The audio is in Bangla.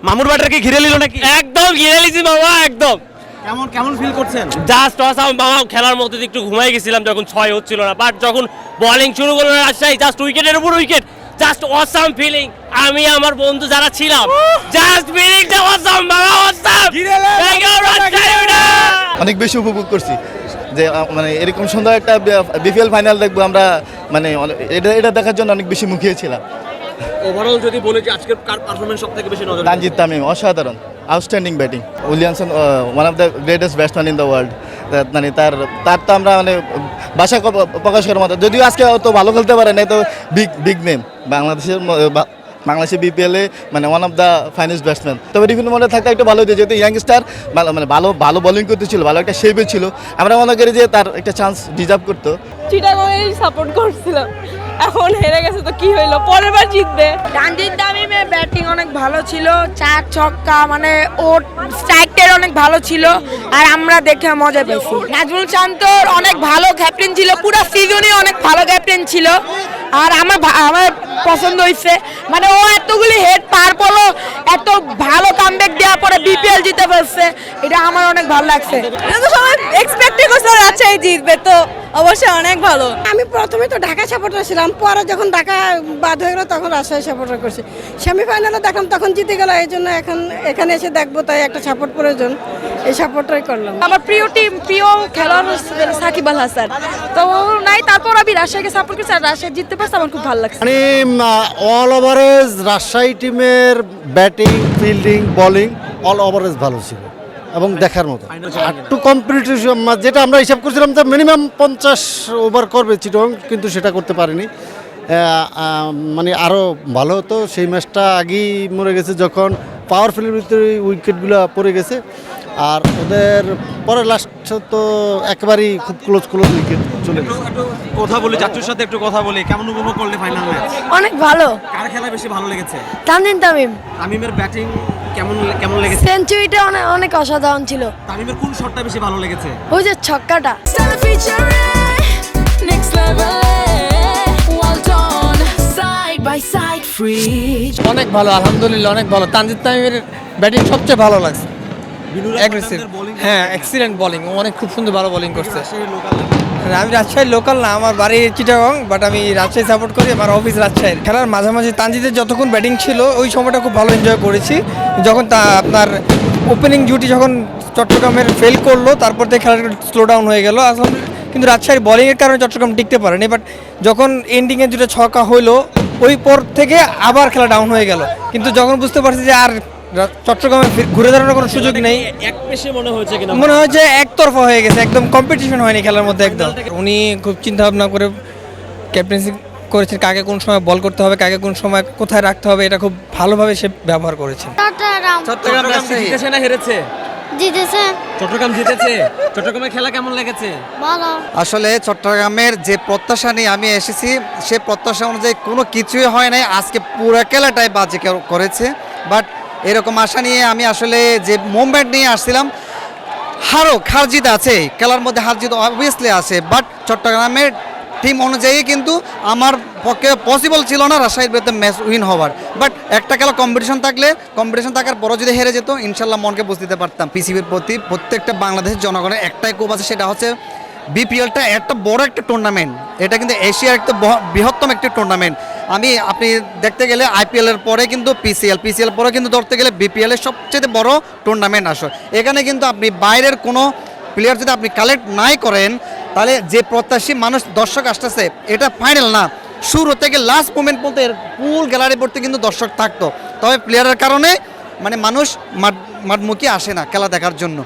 মামুর বাটার কি ঘিরে নিল নাকি? একদম ঘিরে লিছি মামা একদম। কেমন কেমন ফিল করছেন? জাস্ট অসাম মামা। খেলার মধ্যে একটু ঘুমাই গেছিলাম যখন 6 হচ্ছিল না, বাট যখন বোলিং শুরু করলো রাজশাহী, জাস্ট উইকেটের উপর উইকেট, জাস্ট অসাম ফিলিং। আমি আমার বন্ধু যারা ছিলাম, জাস্ট ফিলিংটা অসাম মামা, অসাম। অনেক বেশি উপভোগ করছি যে মানে এরকম সুন্দর একটা বিপিএল ফাইনাল দেখবো আমরা, মানে এটা দেখার জন্য অনেক বেশি মুখিয়ে ছিলাম। ওভারঅল যদি বলে যে আজকের কার পারফরম্যান্স সবথেকে বেশি নজর তানজিদ তামিম অসাধারণ, outstanding batting. Williamson one of the greatest batsman in the world. মানে তার তো আমরা মানে ভাষা প্রকাশ করার মতো, যদিও আজকে অত ভালো খেলতে পারে না, তো বিগ নেম বাংলাদেশের বিপিএলে, মানে one of the finest batsman. তবে রিফিল মোডে থাকতে একটু ভালো হতো, যেহেতু ইয়াংস্টার মানে ভালো বোলিং করতেছিল, ভালো একটা শেপে ছিল। আমরা মনে করি যে তার একটা চান্স ডিজার্ভ করতো। চিটাগংয়েই সাপোর্ট করছিলাম, এখন হেরে গেছে তো কি হইলো, পরের বার জিতবে। তানজিদ তামিমের ব্যাটিং অনেক ভালো ছিল, 4 ছক্কা, মানে ওর স্ট্রাইকটা অনেক ভালো ছিল, আর আমরা দেখে মজা পেয়েছি। নাজমুল শান্তর অনেক ভালো ক্যাপ্টেন ছিল, পুরো সিজনে অনেক ভালো ক্যাপ্টেন ছিল, আর আমার পছন্দ হয়েছে। মানে ও এতগুলি হেড পার পড়লো, এত ভালো কামব্যাক দেওয়ার পরে বিপিএল জিতে ফেলছে, এটা আমার অনেক ভালো লাগছে। এটা তো সবাই এক্সপেক্টই করছিল রাজশাহী জিতবে, তো অবশ্যই অনেক ভালো। আমি প্রথমে তো ঢাকা সাপোর্টার ছিলাম, পরে যখন ঢাকা বাদ হয়ে গেল তখন রাজশাহী সাপোর্টার করছি। সেমিফাইনালে দেখলাম তখন জিতে গেল, এই জন্য এখন এখানে এসে দেখবো, তাই একটা সাপোর্ট প্রয়োজন, এই সাপোর্টটাই করলাম। আমার প্রিয় টিম, প্রিয় খেলোয়াড় সাকিব আল হাসান, তো নাই, তারপর আমি রাজশাহীকে সাপোর্ট করছি, আর রাজশাহী জিততে পারছে, আমার খুব ভালো লাগছে। মানে অল ওভারেজ রাজশাহী টিমের batting, fielding, bowling all average ভালো ছিল এবং দেখার মতো। একটু কম্পিটিশন, যেটা আমরা হিসাব করছিলাম যে মিনিমাম 50 ওভার করবে চিটং, কিন্তু সেটা করতে পারেনি। মানে আরও ভালো হতো। সেই ম্যাচটা আগেই মরে গেছে যখন পাওয়ারফুলের ভিতরে উইকেটগুলো পড়ে গেছে, আর ওদের পরে লাস্ট তো একেবারেই খুব ক্লোজ উইকেট চলে গেছে। একটু কথা বলি, চাচুর সাথে একটু কথা বলি। কেমন উপভোগ করলে ফাইনাল ম্যাচ? অনেক ভালো। কার খেলা বেশি ভালো লেগেছে? তানজিদ তামিম। তামিমের ব্যাটিং কেমন লেগেছে? সেঞ্চুরিটা অনেক অসাধারণ ছিল। তামিমের কোন শটটা বেশি ভালো লেগেছে? ওই যে ছক্কাটা। অনেক ভালো, আলহামদুলিল্লাহ অনেক ভালো। তানজিদ তামিমের ব্যাটিং সবচেয়ে ভালো লাগছে, অ্যাগ্রেসিভ। হ্যাঁ, এক্সিলেন্ট বোলিং, ও অনেক খুব সুন্দর ভালো বোলিং করছে। আমি রাজশাহীর লোকাল না, আমার বাড়ি চিটাগং, বাট আমি রাজশাহী সাপোর্ট করি, আমার অফিস রাজশাহীর। খেলার মাঝামাঝি তানজিদের যতক্ষণ ব্যাটিং ছিল ওই সময়টা খুব ভালো এনজয় করেছি। যখন আপনার ওপেনিং জুটি যখন চট্টগ্রামের ফেল করলো, তারপর থেকে খেলাটা স্লো ডাউন হয়ে গেল। এখন কিন্তু রাজশাহীর বোলিংয়ের কারণে চট্টগ্রাম টিকতে পারেনি, বাট যখন এন্ডিংয়ে দুটো ছক্কা হইলো, ওই পর থেকে আবার খেলা ডাউন হয়ে গেল। কিন্তু যখন বুঝতে পারছি যে আর চট্টগ্রামে ঘুরে দাঁড়ানোর কোনো সুযোগ নেই, এক পেশে মনে হয়েছে কিনা, মনে হয়েছে একতরফা হয়ে গেছে, একদম কম্পিটিশন হয়নি খেলার মধ্যে একদম। উনি খুব চিন্তা ভাবনা করে ক্যাপ্টেন্সি করেছেন, কাকে কোন সময় বল করতে হবে, কাকে কোন সময় কোথায় রাখতে হবে, এটা খুব ভালোভাবে সে ব্যবহার করেছেন। চট্টগ্রাম জিতেছে না হেরেছে? জিতেছে। চট্টগ্রাম জিতেছে। চট্টগ্রামের খেলা কেমন লেগেছে? ভালো। আসলে চট্টগ্রামের যে প্রত্যাশা নিয়ে আমি এসেছি, সে প্রত্যাশা অনুযায়ী কোনো কিছুই হয় নাই। আজকে পুরো খেলাটাই বাজে করেছে, বাট এরকম আশা নিয়ে আমি আসলে যে মুভমেন্ট নিয়ে আসছিলাম, হার জিত আছে খেলার মধ্যে, হার জিত অবভিয়াসলি আছে, বাট চট্টগ্রামের টিম অনুযায়ী কিন্তু আমার পক্ষে পসিবল ছিল না রাজশাহীর বিরুদ্ধে ম্যাচ উইন হওয়ার। বাট একটা খেলা কম্পিটিশন থাকার পরও যদি হেরে যেত, ইনশাল্লাহ মনকে বুঝতে দিতে পারতাম। পিসিবির প্রতি প্রত্যেকটা বাংলাদেশের জনগণের একটাই ক্ষোভ আছে, সেটা হচ্ছে বিপিএলটা একটা বড় একটা টুর্নামেন্ট, এটা কিন্তু এশিয়ার একটা বৃহত্তম একটি টুর্নামেন্ট। আপনি দেখতে গেলে আইপিএলের পরে কিন্তু পিসিএল পরে কিন্তু ধরতে গেলে বিপিএলের সবচেয়ে বড় টুর্নামেন্ট আসলে। এখানে কিন্তু আপনি বাইরের কোনো প্লেয়ার যদি আপনি কালেক্ট নাই করেন, তাহলে যে প্রত্যাশী মানুষ দর্শক আসতেছে, এটা ফাইনাল না, শুরু থেকে লাস্ট মোমেন্ট পর্যন্ত এর ফুল গ্যালারি ভর্তি কিন্তু দর্শক থাকতো। তবে প্লেয়ারের কারণে মানে মানুষ মাঠমুখী আসে না খেলা দেখার জন্য।